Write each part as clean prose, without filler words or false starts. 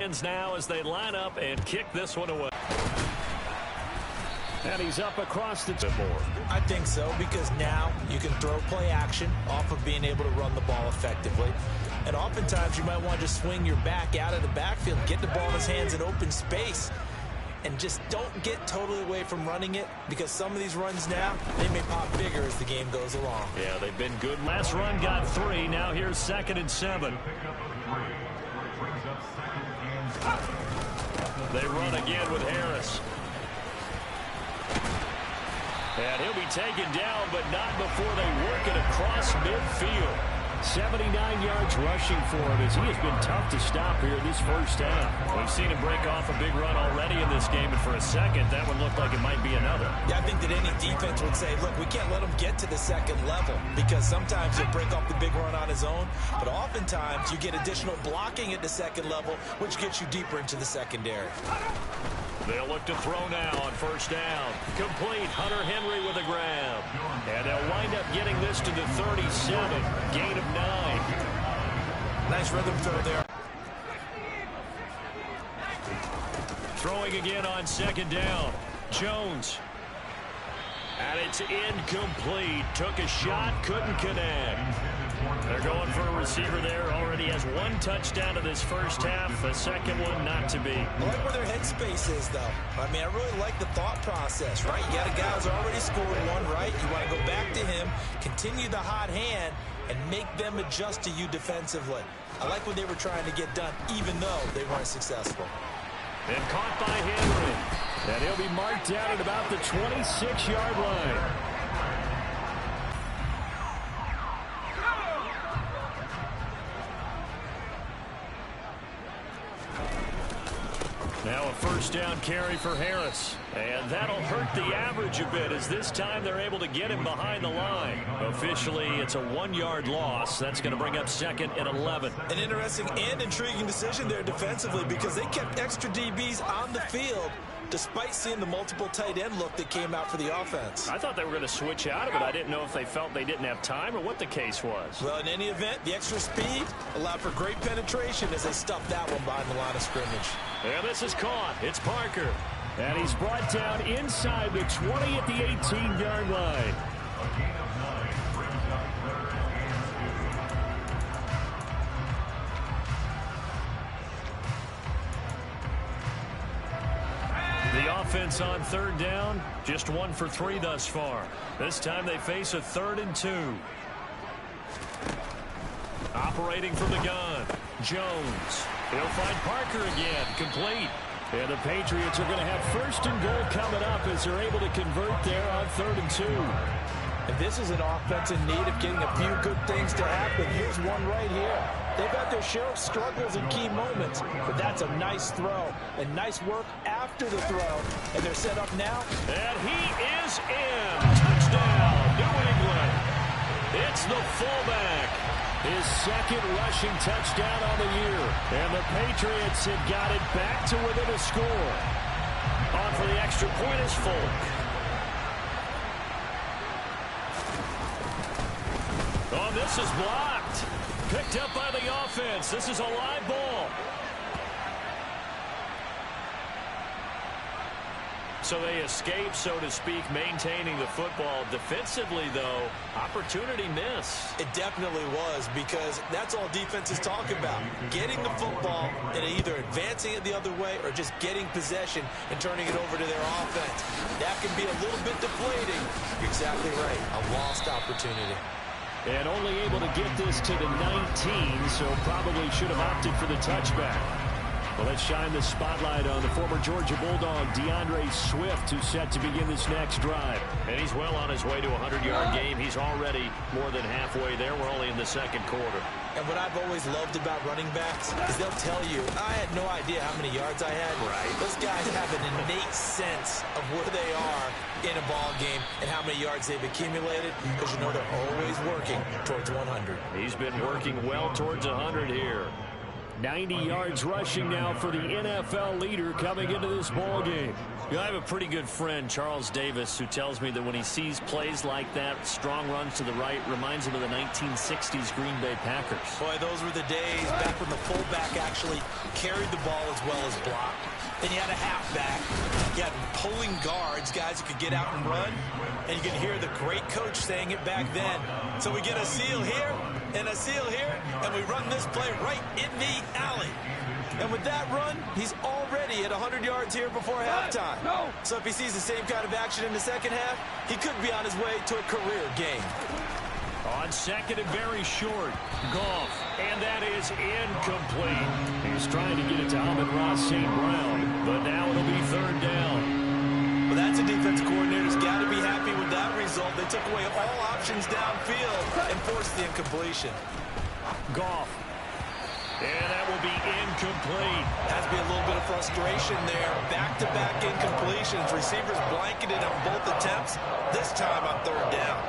Now as they line up and kick this one away. And he's up across the board. I think so, because now you can throw play action off of being able to run the ball effectively. And oftentimes you might want to just swing your back out of the backfield, get the ball in his hands in open space, and just don't get totally away from running it, because some of these runs now, they may pop bigger as the game goes along. Yeah, they've been good. Last run got 3. Now here's 2nd and 7. They run again with Harris. And he'll be taken down, but not before they work it across midfield. 79 yards rushing for him, as he has been tough to stop here this first half. We've seen him break off a big run already in this game, and for a second, that one looked like it might be another. Yeah, I think that any defense would say, look, we can't let him get to the second level, because sometimes he'll break off the big run on his own, but oftentimes you get additional blocking at the second level, which gets you deeper into the secondary. They'll look to throw now on first down. Complete. Hunter Henry with a grab. And they'll wind up getting this to the 37. Gain of 9. Nice rhythm throw there. Throwing again on 2nd down. Jones. And it's incomplete. Took a shot, couldn't connect. They're going for a receiver there. Already has 1 touchdown in this first half. A second one not to be. I like where their headspace is, though. I mean, I really like the thought process, right? You got a guy who's already scored 1, right? You want to go back to him, continue the hot hand, and make them adjust to you defensively. I like what they were trying to get done, even though they weren't successful. And caught by Henry. And he'll be marked down at about the 26-yard line. Now a first down carry for Harris. And that'll hurt the average a bit, as this time they're able to get him behind the line. Officially, it's a 1-yard loss. That's going to bring up 2nd and 11. An interesting and intriguing decision there defensively, because they kept extra DBs on the field despite seeing the multiple tight end look that came out for the offense. I thought they were going to switch out of it. I didn't know if they felt they didn't have time or what the case was. Well, in any event, the extra speed allowed for great penetration as they stuffed that one behind the line of scrimmage. And this is caught. It's Parker. And he's brought down inside the 20 at the 18-yard line. The offense on 3rd down, just 1 for 3 thus far. This time they face a 3rd and 2. Operating from the gun, Jones. He'll find Parker again, complete. And the Patriots are going to have 1st and goal coming up as they're able to convert there on 3rd and 2. And this is an offense in need of getting a few good things to happen. Here's one right here. They've got their share of struggles in key moments, but that's a nice throw and nice work after the throw. And they're set up now. And he is in. Touchdown, New England. It's the fullback. His 2nd rushing touchdown on the year. And the Patriots have got it back to within a score. On for the extra point is Folk. Oh, this is blocked. Picked up by the offense. This is a live ball. So they escape, so to speak, maintaining the football. Defensively, though, opportunity miss. It definitely was, because that's all defenses talk about. Getting the football and either advancing it the other way or just getting possession and turning it over to their offense. That can be a little bit deflating. You're exactly right. A lost opportunity. And only able to get this to the 19, so probably should have opted for the touchback. Well, let's shine the spotlight on the former Georgia Bulldog, DeAndre Swift, who's set to begin this next drive. And he's well on his way to a 100-yard game. He's already more than halfway there. We're only in the 2nd quarter. And what I've always loved about running backs is they'll tell you, I had no idea how many yards I had. Right. Those guys have an innate sense of where they are in a ball game and how many yards they've accumulated, because you know they're always working towards 100. He's been working well towards 100 here. 90 yards rushing now for the NFL leader coming into this ball game. You know, I have a pretty good friend, Charles Davis, who tells me that when he sees plays like that, strong runs to the right, reminds him of the 1960s Green Bay Packers. Boy, those were the days back when the fullback actually carried the ball as well as blocked. Then you had a halfback. You had pulling guards, guys who could get out and run. And you can hear the great coach saying it back then. So we get a seal here and a seal here, and we run this play right in the alley. And with that run, he's already at 100 yards here before halftime. So if he sees the same kind of action in the second half, he could be on his way to a career game. On second and very short, Goff, and that is incomplete. He's trying to get it to Amon-Ra St. Brown, but now it'll be third down. Well, that's a defense coordinator's got to be happy with that result. They took away all options downfield and forced the incompletion. Goff. And that will be incomplete. Has to be a little bit of frustration there. Back-to-back incompletions. Receivers blanketed on both attempts, this time on third down.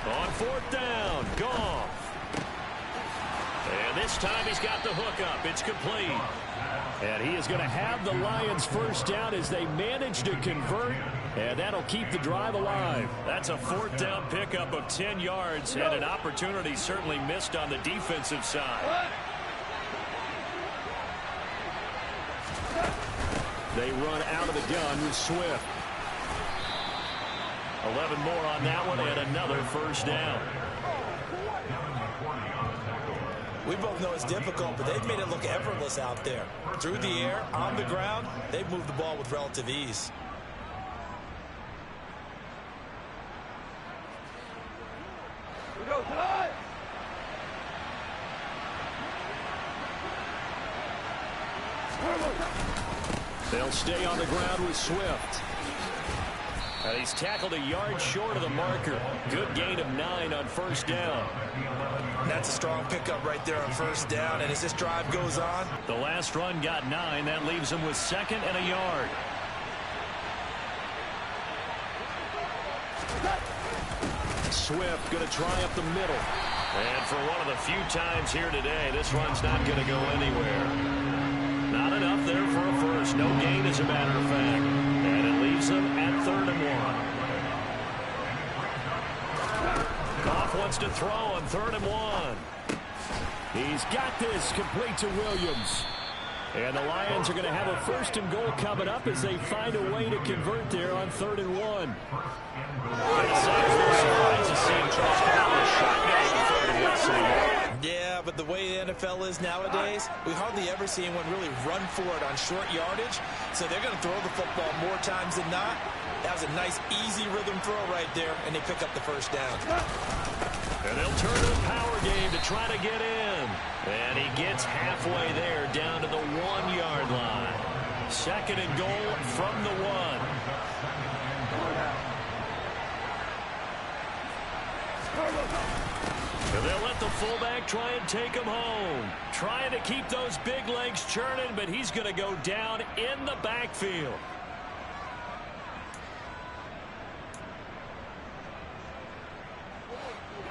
On fourth down, Goff. And this time he's got the hook up. It's complete. And he is going to have the Lions first down as they manage to convert. And that'll keep the drive alive. That's a fourth down pickup of 10 yards and an opportunity certainly missed on the defensive side. They run out of the gun with Swift. 11 more on that one and another first down. We both know it's difficult, but they've made it look effortless out there. Through the air, on the ground, they've moved the ball with relative ease. They'll stay on the ground with Swift. And he's tackled a yard short of the marker. Good gain of 9 on first down. That's a strong pickup right there on first down. And as this drive goes on, the last run got 9. That leaves him with second and a yard. Swift going to try up the middle. And for one of the few times here today, this run's not going to go anywhere. Not enough there for a first. No gain, as a matter of fact. And it leaves them at 3rd and 1. Goff wants to throw on 3rd and 1. He's got this complete to Williams. And the Lions are going to have a 1st and goal coming up as they find a way to convert there on 3rd and 1. Yeah, but the way the NFL is nowadays, we hardly ever see anyone really run for it on short yardage. So they're going to throw the football more times than not. That was a nice, easy rhythm throw right there, and they pick up the first down. And they'll turn to the power game to try to get in. And he gets halfway there, down to the 1-yard line. 2nd and goal from the 1. And they'll let the fullback try and take him home. Trying to keep those big legs churning, but he's going to go down in the backfield.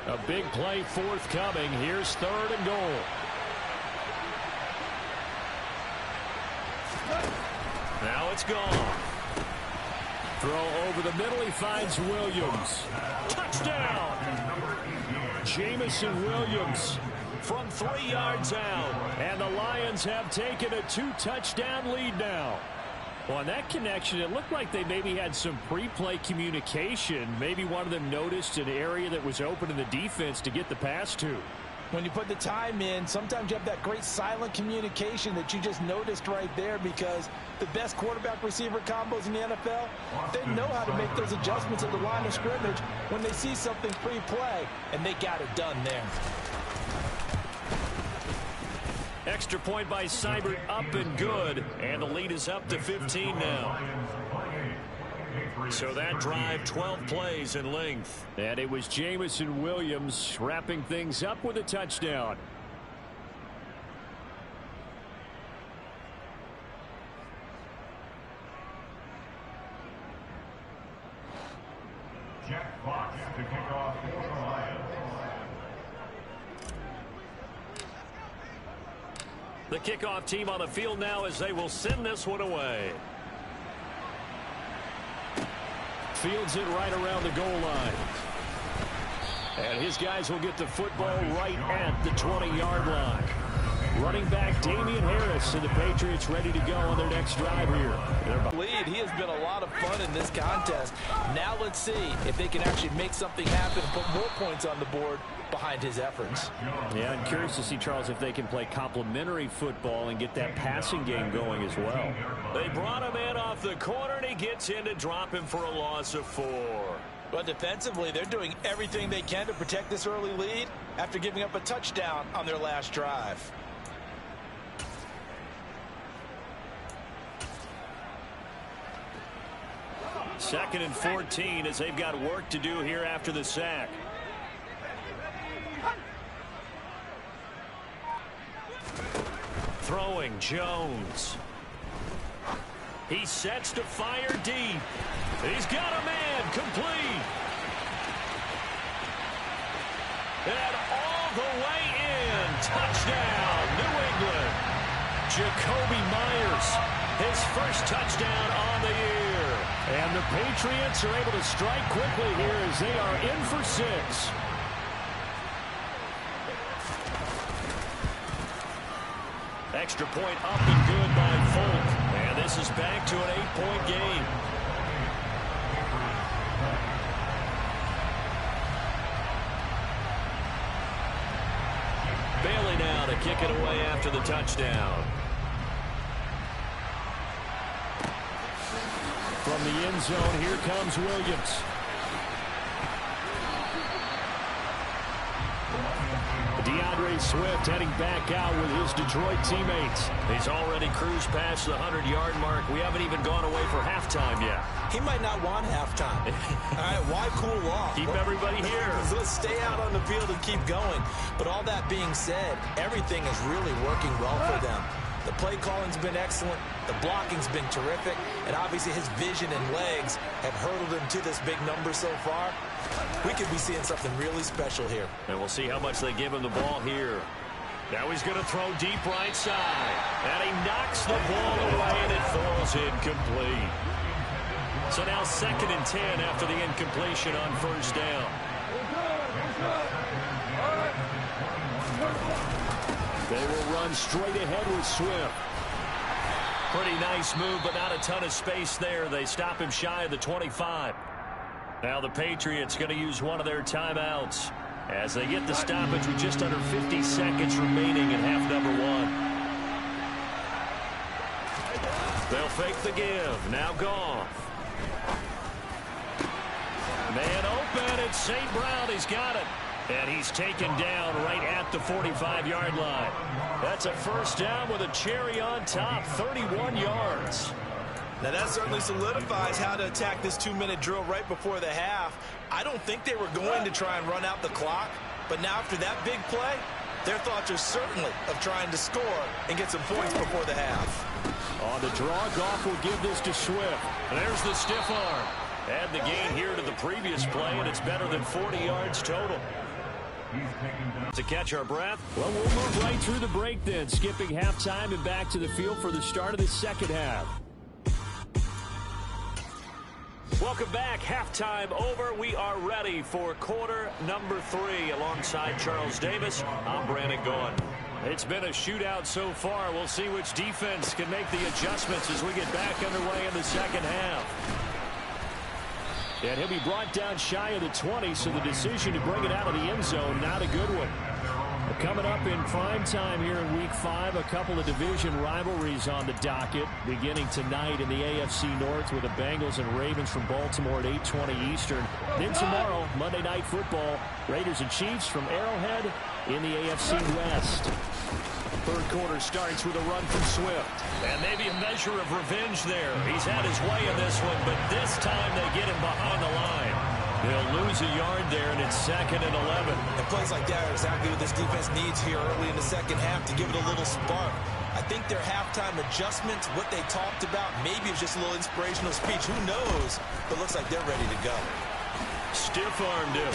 A big play forthcoming. Here's 3rd and goal. Now it's gone. Throw over the middle. He finds Williams. Touchdown! Jamison Williams from 3 yards out. And the Lions have taken a 2-touchdown lead now. Well, on that connection, it looked like they maybe had some pre-play communication. Maybe one of them noticed an area that was open in the defense to get the pass to. When you put the time in, sometimes you have that great silent communication that you just noticed right there, because the best quarterback-receiver combos in the NFL, they know how to make those adjustments at the line of scrimmage when they see something pre-play, and they got it done there. Extra point by Seibert, up and good. And the lead is up to 15 now. So that drive, 12 plays in length. And it was Jamison Williams wrapping things up with a touchdown. The kickoff team on the field now as they will send this one away. Fields it right around the goal line. And his guys will get the football right at the 20-yard line. Running back Damian Harris and the Patriots ready to go on their next drive here. Lead. He has been a lot of fun in this contest. Now let's see if they can actually make something happen and put more points on the board behind his efforts. Yeah, I'm curious to see, Charles, if they can play complementary football and get that passing game going as well. They brought him in off the corner, and he gets in to drop him for a loss of 4. But defensively, they're doing everything they can to protect this early lead after giving up a touchdown on their last drive. Second and 14 as they've got work to do here after the sack. Throwing Jones. He sets to fire deep. He's got a man complete. And all the way in. Touchdown, New England. Jacoby Myers, his first touchdown on the year. And the Patriots are able to strike quickly here as they are in for 6. Extra point up and good by Folk. And this is back to an 8-point game. Bailey now to kick it away after the touchdown. From the end zone, here comes Williams. DeAndre Swift heading back out with his Detroit teammates. He's already cruised past the 100-yard mark. We haven't even gone away for halftime yet. He might not want halftime. All right, why cool off? Keep everybody here. Let's stay out on the field and keep going. But all that being said, everything is really working well for them. The play calling's been excellent. The blocking's been terrific. And obviously his vision and legs have hurdled him to this big number so far. We could be seeing something really special here. And we'll see how much they give him the ball here. Now he's going to throw deep right side. And he knocks the ball away and it falls incomplete. So now 2nd and 10 after the incompletion on first down. They will run straight ahead with Swift. Pretty nice move, but not a ton of space there. They stop him shy of the 25. Now the Patriots going to use one of their timeouts as they get the stoppage with just under 50 seconds remaining in half number 1. They'll fake the give. Now Goff. Man open. It's St. Brown. He's got it. And he's taken down right at the 45-yard line. That's a first down with a cherry on top, 31 yards. Now that certainly solidifies how to attack this 2-minute drill right before the half. I don't think they were going to try and run out the clock, but now after that big play, their thoughts are certainly of trying to score and get some points before the half. On the draw, Goff will give this to Swift. And there's the stiff arm. Add the gain here to the previous play, and it's better than 40 yards total. To catch our breath, well, we'll move right through the break then, skipping halftime and back to the field for the start of the second half. Welcome back. Halftime over. We are ready for quarter number 3 alongside Charles Davis. I'm Brandon Gaughan. It's been a shootout so far. We'll see which defense can make the adjustments as we get back underway in the second half. And he'll be brought down shy of the 20, so the decision to bring it out of the end zone, not a good one. Coming up in prime time here in Week 5, a couple of division rivalries on the docket, beginning tonight in the AFC North with the Bengals and Ravens from Baltimore at 8:20 Eastern. Then tomorrow, Monday Night Football, Raiders and Chiefs from Arrowhead in the AFC West. Third quarter starts with a run from Swift. And maybe a measure of revenge there. He's had his way in this one, but this time they get him behind the line. They'll lose a yard there, and it's 2nd and 11. And plays like that are exactly what this defense needs here early in the second half to give it a little spark. I think their halftime adjustments, what they talked about, maybe it's just a little inspirational speech. Who knows? But looks like they're ready to go. Stiff-armed him.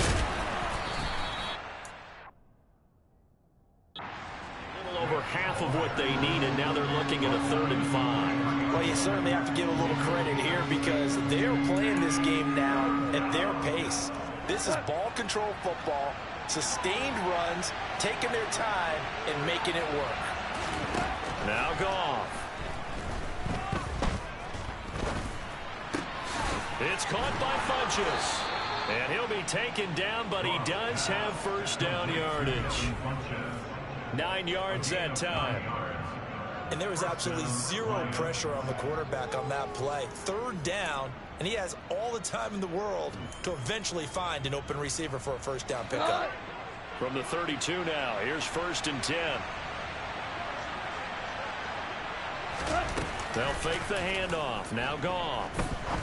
Over half of what they needed. Now they're looking at a 3rd and 5. Well, you certainly have to give a little credit here because they're playing this game now at their pace. This is ball control football, sustained runs, taking their time and making it work. Now Goff. It's caught by Funchess. And he'll be taken down, but he does have first down yardage. 9 yards that time. And there was absolutely zero pressure on the quarterback on that play. 3rd down, and he has all the time in the world to eventually find an open receiver for a first down pickup. From the 32 now, here's 1st and 10. They'll fake the handoff. Now Goff.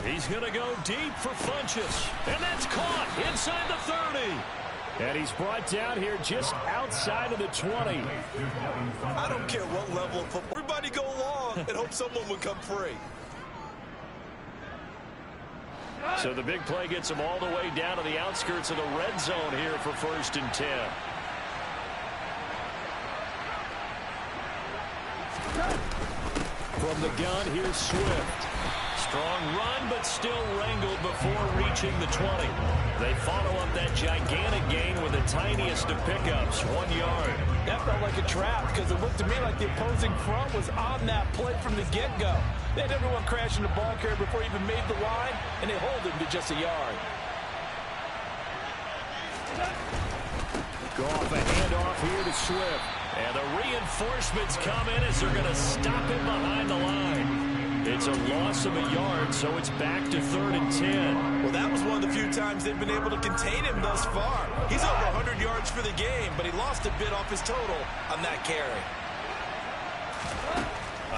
He's going to go deep for Funchess. And that's caught inside the 30. And he's brought down here just outside of the 20. I don't care what level of football. Everybody go long and hope someone would come free. So the big play gets him all the way down to the outskirts of the red zone here for 1st and 10. From the gun, here's Swift. Strong run, but still wrangled before reaching the 20. They follow up that gigantic gain with the tiniest of pickups, 1 yard. That felt like a trap because it looked to me like the opposing front was on that play from the get-go. They had everyone crashing the ball carrier before he even made the line, and they hold him to just a yard. Goff, a handoff here to Swift. And the reinforcements come in as they're going to stop him behind the line. It's a loss of a yard, so it's back to 3rd and 10. Well, that was one of the few times they've been able to contain him thus far. He's over 100 yards for the game, but he lost a bit off his total on that carry.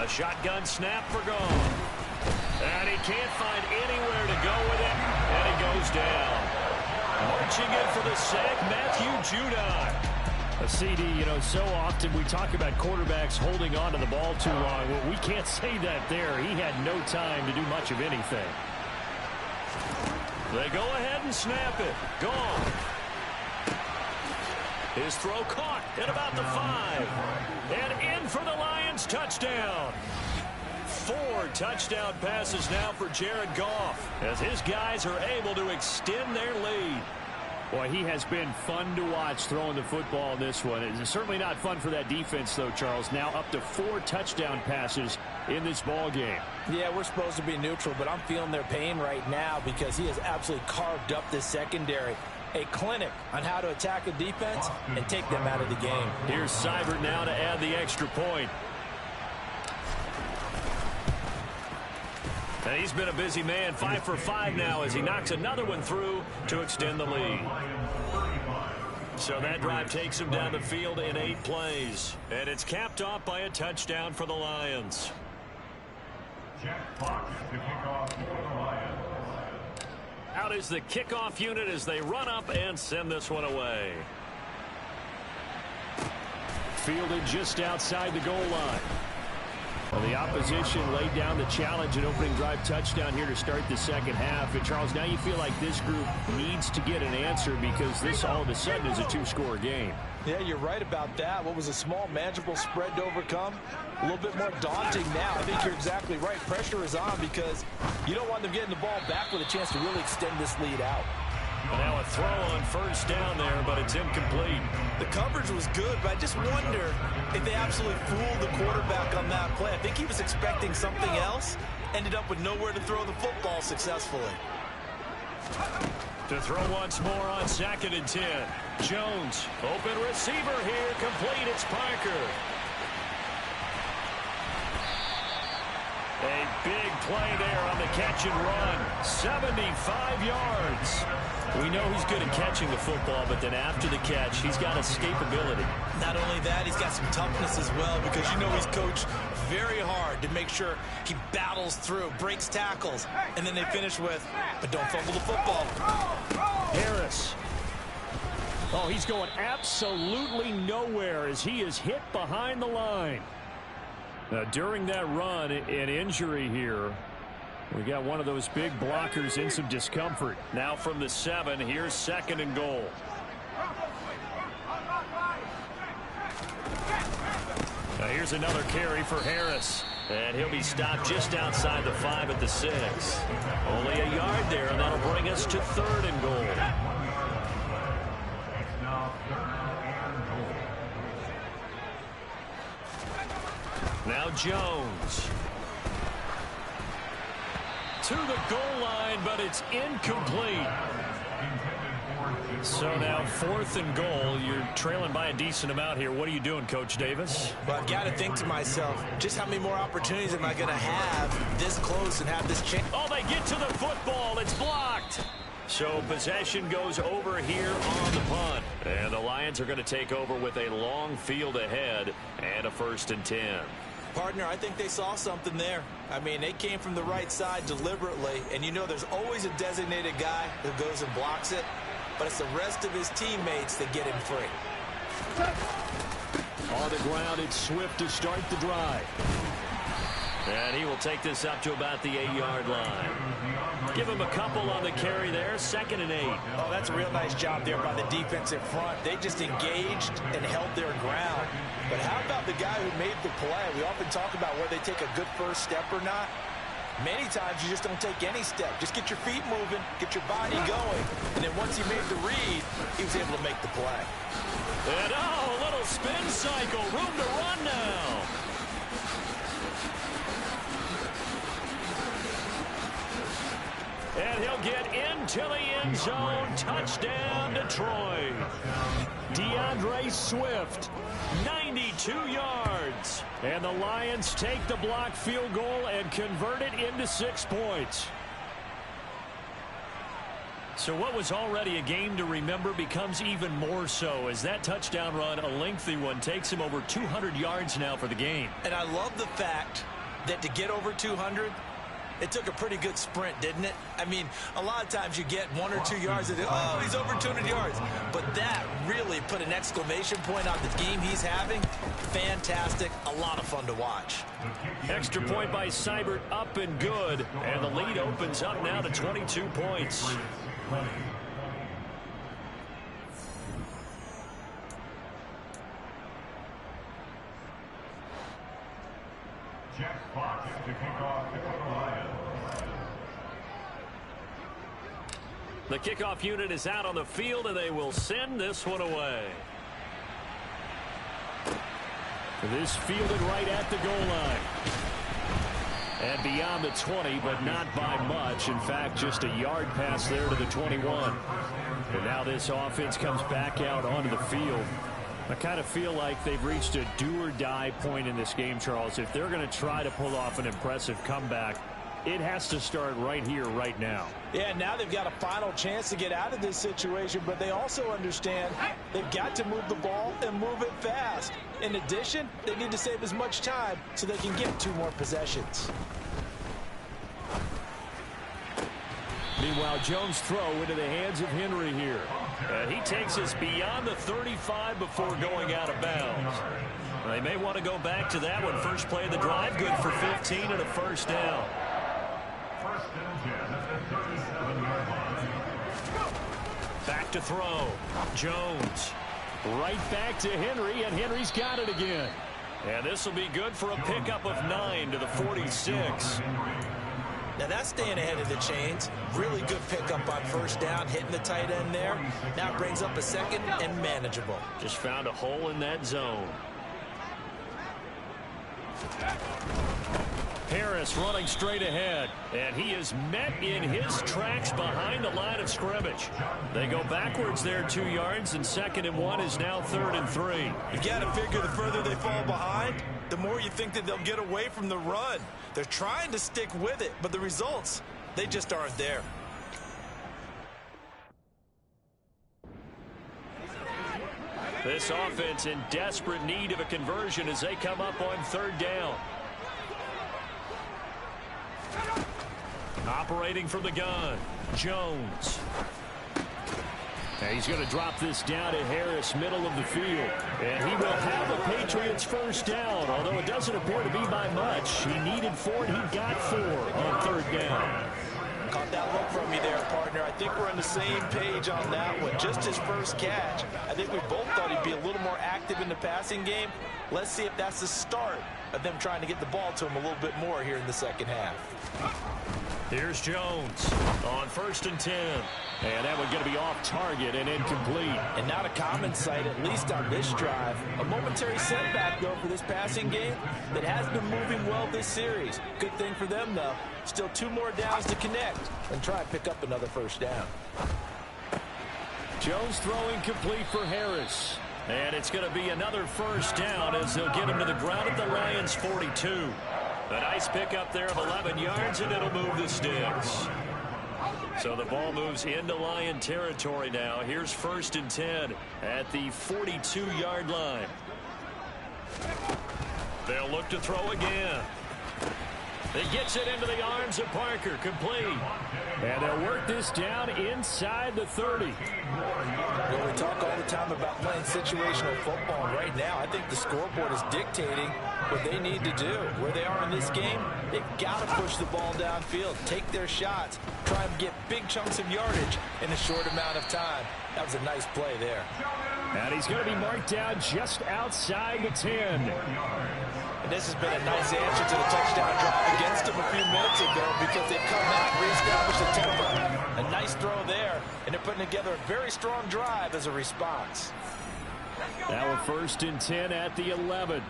A shotgun snap for Goff. And he can't find anywhere to go with it, and he goes down. Marching in for the sack, Matthew Judon. A CD, you know, so often we talk about quarterbacks holding on to the ball too long. Well, we can't say that there. He had no time to do much of anything. They go ahead and snap it. Gone. His throw caught at about the 5. And in for the Lions touchdown. 4 touchdown passes now for Jared Goff as his guys are able to extend their lead. Boy, he has been fun to watch throwing the football in this one. It's certainly not fun for that defense, though, Charles. Now up to 4 touchdown passes in this ball game. Yeah, we're supposed to be neutral, but I'm feeling their pain right now because he has absolutely carved up this secondary. A clinic on how to attack a defense and take them out of the game. Here's Seibert now to add the extra point. And he's been a busy man, 5 for 5 now as he knocks another one through to extend the lead. So that drive takes him down the field in 8 plays. And it's capped off by a touchdown for the Lions. Out is the kickoff unit as they run up and send this one away. Fielded just outside the goal line. Well, the opposition laid down the challenge and opening drive touchdown here to start the second half. And, Charles, now you feel like this group needs to get an answer because this all of a sudden is a 2-score game. Yeah, you're right about that. What was a small, manageable spread to overcome? A little bit more daunting now. I think you're exactly right. Pressure is on because you don't want them getting the ball back with a chance to really extend this lead out. Now a throw on first down there, but it's incomplete. The coverage was good, but I just wonder if they absolutely fooled the quarterback on that play. I think he was expecting something else, ended up with nowhere to throw the football successfully. To throw once more on 2nd and 10. Jones, open receiver here, complete, it's Parker. A big play there on the catch and run. 75 yards. We know he's good at catching the football, but then after the catch, he's got escapability. Not only that, he's got some toughness as well because you know he's coached very hard to make sure he battles through, breaks tackles, and then they finish with, but don't fumble the football. Harris. Oh, he's going absolutely nowhere as he is hit behind the line. Now, during that run, an injury here We got one of those big blockers in some discomfort. Now from the 7, here's 2nd and goal. Now here's another carry for Harris. And he'll be stopped just outside the 5 at the 6. Only a yard there, and that'll bring us to 3rd and goal. Now Jones. To the goal line, but it's incomplete. So now 4th and goal. You're trailing by a decent amount here. What are you doing, Coach Davis? Well, I've got to think to myself, just how many more opportunities am I going to have this close and have this chance? Oh, they get to the football. It's blocked. So possession goes over here on the punt. And the Lions are going to take over with a long field ahead and a 1st and 10. Partner, I think they saw something there. I mean, they came from the right side deliberately, and you know there's always a designated guy who goes and blocks it, but it's the rest of his teammates that get him free. On the ground, it's Swift to start the drive. And he will take this up to about the 8-yard line. Give him a couple on the carry there, 2nd and 8. Oh, that's a real nice job there by the defensive front. They just engaged and held their ground. But how about the guy who made the play? We often talk about whether they take a good first step or not. Many times you just don't take any step. Just get your feet moving, get your body going. And then once he made the read, he was able to make the play. And oh, a little spin cycle. Room to run now. And he'll get into the end zone. Touchdown, Detroit. DeAndre Swift, 92 yards. And the Lions take the blocked field goal and convert it into 6 points. So what was already a game to remember becomes even more so as that touchdown run, a lengthy one, takes him over 200 yards now for the game. And I love the fact that to get over 200, it took a pretty good sprint, didn't it? I mean, a lot of times you get 1 or 2 yards and oh, he's over 200 yards. But that really put an exclamation point on the game he's having. Fantastic. A lot of fun to watch. Extra point by Seibert, up and good. And the lead opens up now to 22 points. The kickoff unit is out on the field, and they will send this one away. This fielded right at the goal line. And beyond the 20, but not by much. In fact, just a yard pass there to the 21. And now this offense comes back out onto the field. I kind of feel like they've reached a do-or-die point in this game, Charles. If they're going to try to pull off an impressive comeback, it has to start right here, right now. Yeah, now they've got a final chance to get out of this situation, but they also understand they've got to move the ball and move it fast. In addition, they need to save as much time so they can get 2 more possessions. Meanwhile, Jones' throw into the hands of Henry here. And he takes us beyond the 35 before going out of bounds. They may want to go back to that one. First play of the drive, good for 15 and a first down. Back to throw. Jones. Right back to Henry, and Henry's got it again. And this will be good for a pickup of 9 to the 46. Now that's staying ahead of the chains. Really good pickup on first down, hitting the tight end there. Now brings up a 2nd and manageable. Just found a hole in that zone. Harris running straight ahead, and he is met in his tracks behind the line of scrimmage. They go backwards there 2 yards, and 2nd and 1 is now 3rd and 3. You got to figure the further they fall behind, the more you think that they'll get away from the run. They're trying to stick with it, but the results, they just aren't there. This offense in desperate need of a conversion as they come up on 3rd down. Operating from the gun, Jones. And he's going to drop this down to Harris, middle of the field. And he will have the Patriots first down, although it doesn't appear to be by much. He needed 4, and he got 4 on 3rd down. Caught that look from me there, partner. I think we're on the same page on that one. Just his first catch. I think we both thought he'd be a little more active in the passing game. Let's see if that's the start of them trying to get the ball to him a little bit more here in the second half. Here's Jones on 1st and 10. And that one going to be off target and incomplete. And not a common sight, at least on this drive. A momentary setback, though, for this passing game that has been moving well this series. Good thing for them, though. Still 2 more downs to connect and try and pick up another first down. Jones throwing complete for Harris. And it's going to be another first down as they'll get him to the ground at the Lions' 42. A nice pickup there of 11 yards, and it'll move the sticks. So the ball moves into Lion territory now. Here's 1st and 10 at the 42-yard line. They'll look to throw again. He gets it into the arms of Parker, complete. And they'll work this down inside the 30. Well, we talk all the time about playing situational football. And right now, I think the scoreboard is dictating what they need to do. Where they are in this game, they've got to push the ball downfield, take their shots, try and get big chunks of yardage in a short amount of time. That was a nice play there. And he's going to be marked down just outside the 10. And this has been a nice answer to the touchdown drive against them a few minutes ago because they've come out and reestablished the tempo. A nice throw there, and they're putting together a very strong drive as a response. Now a 1st and 10 at the 11.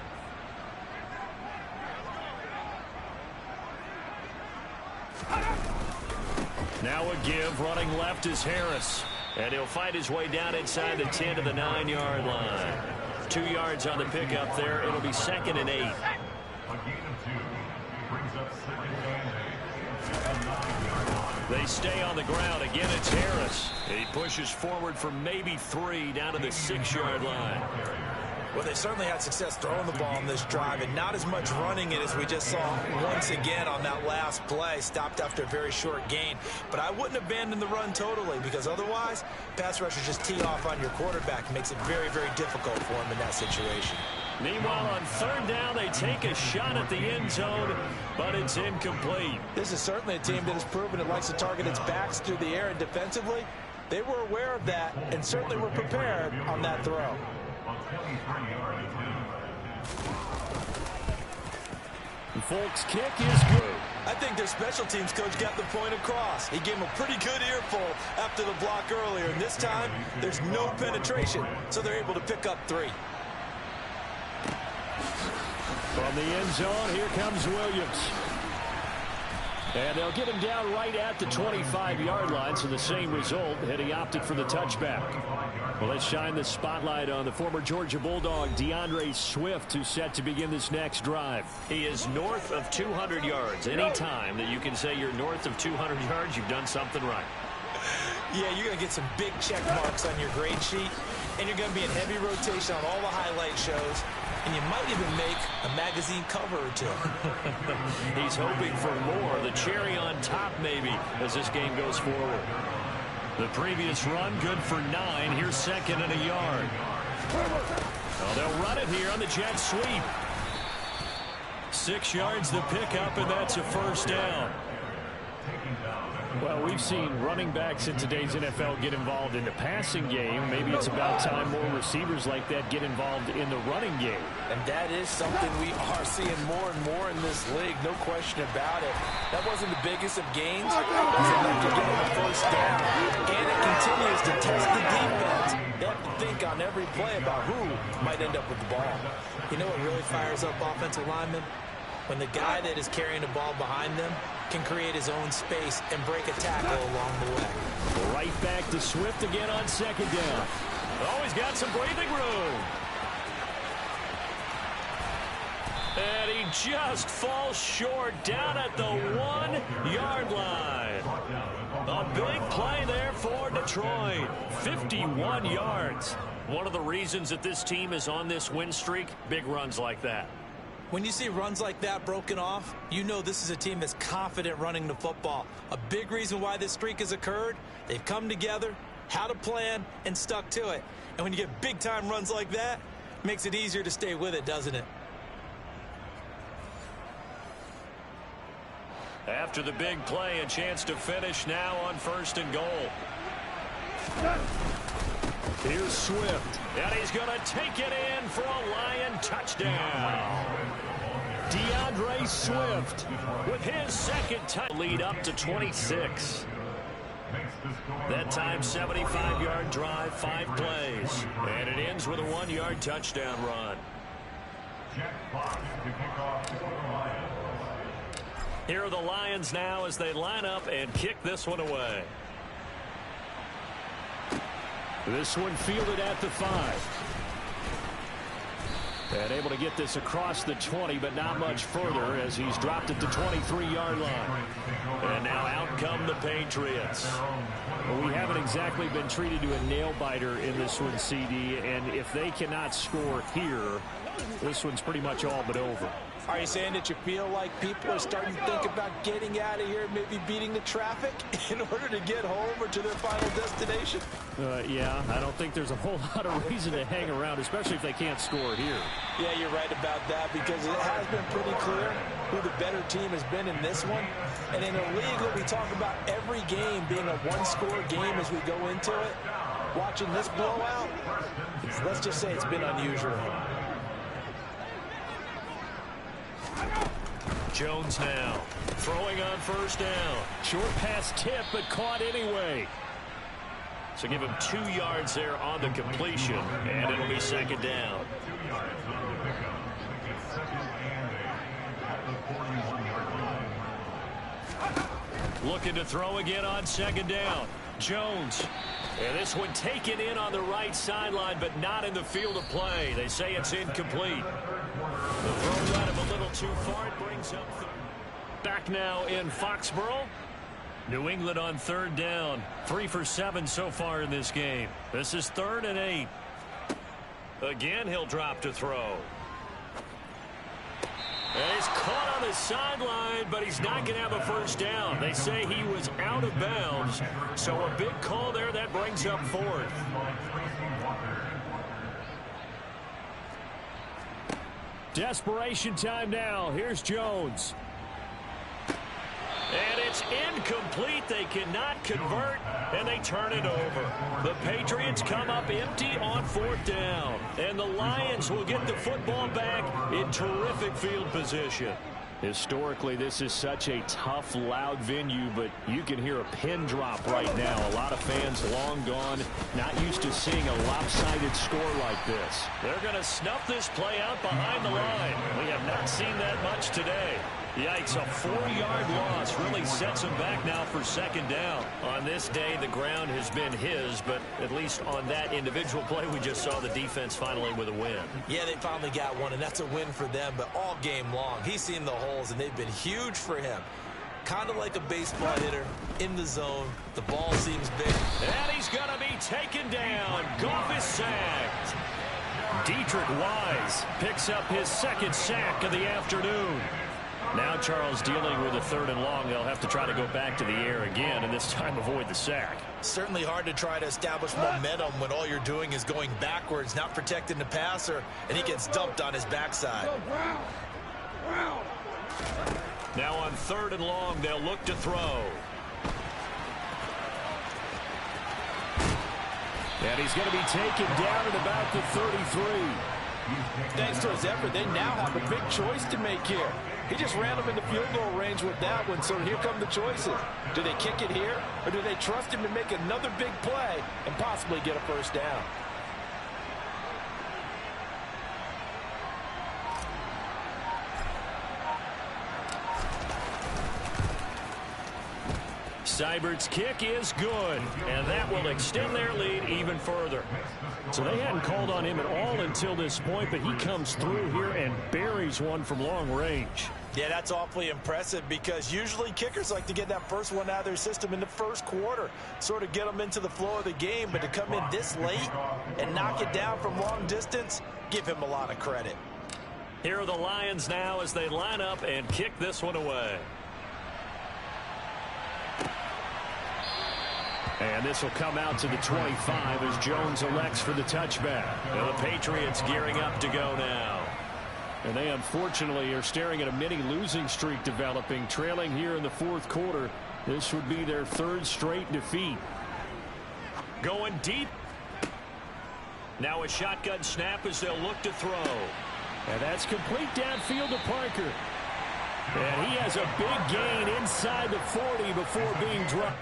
Now a give, running left is Harris. And he'll find his way down inside the 10 to the 9-yard line. 2 yards on the pickup there. It'll be 2nd and 8. They stay on the ground. Again, it's Harris. He pushes forward for maybe 3 down to the 6-yard line. Well, they certainly had success throwing the ball on this drive and not as much running it as we just saw once again on that last play. Stopped after a very short gain. But I wouldn't abandon the run totally because otherwise, pass rushers just tee off on your quarterback. It makes it very, very difficult for him in that situation. Meanwhile, on 3rd down, they take a shot at the end zone, but it's incomplete. This is certainly a team that has proven it likes to target its backs through the air, and defensively, they were aware of that and certainly were prepared on that throw. Folks' kick is good. I think their special teams coach got the point across. He gave him a pretty good earful after the block earlier, and this time there's no penetration, so they're able to pick up 3. From the end zone, here comes Williams. And they'll get him down right at the 25-yard line, so the same result, had he opted for the touchback. Well, let's shine the spotlight on the former Georgia Bulldog, DeAndre Swift, who's set to begin this next drive. He is north of 200 yards. Any time that you can say you're north of 200 yards, you've done something right. Yeah, you're going to get some big check marks on your grade sheet, and you're going to be in heavy rotation on all the highlight shows, and you might even make a magazine cover or 2. He's hoping for more, the cherry on top maybe, as this game goes forward. The previous run, good for 9. Here's 2nd and a yard. Oh, they'll run it here on the jet sweep. 6 yards the pickup, and that's a first down. Well, we've seen running backs in today's NFL get involved in the passing game. Maybe it's about time more receivers like that get involved in the running game. And that is something we are seeing more and more in this league, no question about it. That wasn't the biggest of gains. It was enough to get them the first down. And it continues to test the defense. They have to think on every play about who might end up with the ball. You know what really fires up offensive linemen? When the guy that is carrying the ball behind them can create his own space and break a tackle along the way. Right back to Swift again on 2nd down. Oh, he's got some breathing room. And he just falls short down at the 1-yard line. A big play there for Detroit. 51 yards. One of the reasons that this team is on this win streak, big runs like that. When you see runs like that broken off, you know this is a team that's confident running the football. A big reason why this streak has occurred, they've come together, had a plan, and stuck to it. And when you get big-time runs like that, it makes it easier to stay with it, doesn't it? After the big play, a chance to finish now on 1st and goal. Here's Swift, and he's going to take it in for a Lion touchdown. DeAndre Swift with his second touchdown, lead up to 26. That time, 75-yard drive, 5 plays. And it ends with a 1-yard touchdown run. Here are the Lions now as they line up and kick this one away. This one fielded at the 5. And able to get this across the 20, but not much further as he's dropped at the 23-yard line. And now out come the Patriots. Well, we haven't exactly been treated to a nail-biter in this one, CD, and if they cannot score here, this one's pretty much all but over. Are you saying that you feel like people are starting to think about getting out of here, maybe beating the traffic in order to get home or to their final destination? Yeah, I don't think there's a whole lot of reason to hang around, especially if they can't score here. Yeah, you're right about that because it has been pretty clear who the better team has been in this one. And in a league that we talk about every game being a one-score game as we go into it, watching this blowout, let's just say it's been unusual. Jones now throwing on 1st down. Short pass tip, but caught anyway. So give him 2 yards there on the completion, and it'll be 2nd down. Looking to throw again on 2nd down. Jones. And this one taken in on the right sideline, but not in the field of play. They say it's incomplete. The throw got him a little too far. It brings up 3rd. Back now in Foxborough. New England on 3rd down. 3 for 7 so far in this game. This is 3rd and 8. Again, he'll drop to throw. And he's caught on the sideline, but he's not going to have a 1st down. They say he was out of bounds. So a big call there that brings up 4th. Desperation time now. Here's Jones. And it's incomplete. They cannot convert, and they turn it over. The Patriots come up empty on 4th down, and the Lions will get the football back in terrific field position. Historically, this is such a tough, loud venue, but you can hear a pin drop right now. A lot of fans long gone, not used to seeing a lopsided score like this. They're going to snuff this play out behind the line. We have not seen that much today. Yikes, a 4-yard loss really sets him back now for 2nd down. On this day, the ground has been his, but at least on that individual play, we just saw the defense finally with a win. Yeah, they finally got one, and that's a win for them, but all game long, he's seen the holes, and they've been huge for him. Kind of like a baseball hitter in the zone. The ball seems big. And he's going to be taken down. Goff is sacked. Dietrich Wise picks up his 2nd sack of the afternoon. Now Charles dealing with a 3rd and long. They'll have to try to go back to the air again and this time avoid the sack. Certainly hard to try to establish momentum when all you're doing is going backwards, not protecting the passer, and he gets dumped on his backside. Now on 3rd and long, they'll look to throw. And he's going to be taken down at about the 33. Thanks to his effort, they now have a big choice to make here. He just ran them in the field goal range with that one, so here come the choices. Do they kick it here, or do they trust him to make another big play and possibly get a 1st down? Seibert's kick is good, and that will extend their lead even further. So they hadn't called on him at all until this point, but he comes through here and buries one from long range. Yeah, that's awfully impressive because usually kickers like to get that first one out of their system in the 1st quarter, sort of get them into the flow of the game, but to come in this late and knock it down from long distance, give him a lot of credit. Here are the Lions now as they line up and kick this one away. And this will come out to the 25 as Jones elects for the touchback. Well, the Patriots gearing up to go now. And they unfortunately are staring at a mini losing streak developing, trailing here in the fourth quarter. This would be their third straight defeat. Going deep. Now a shotgun snap as they'll look to throw. And that's complete downfield to Parker. And he has a big gain inside the 40 before being dropped.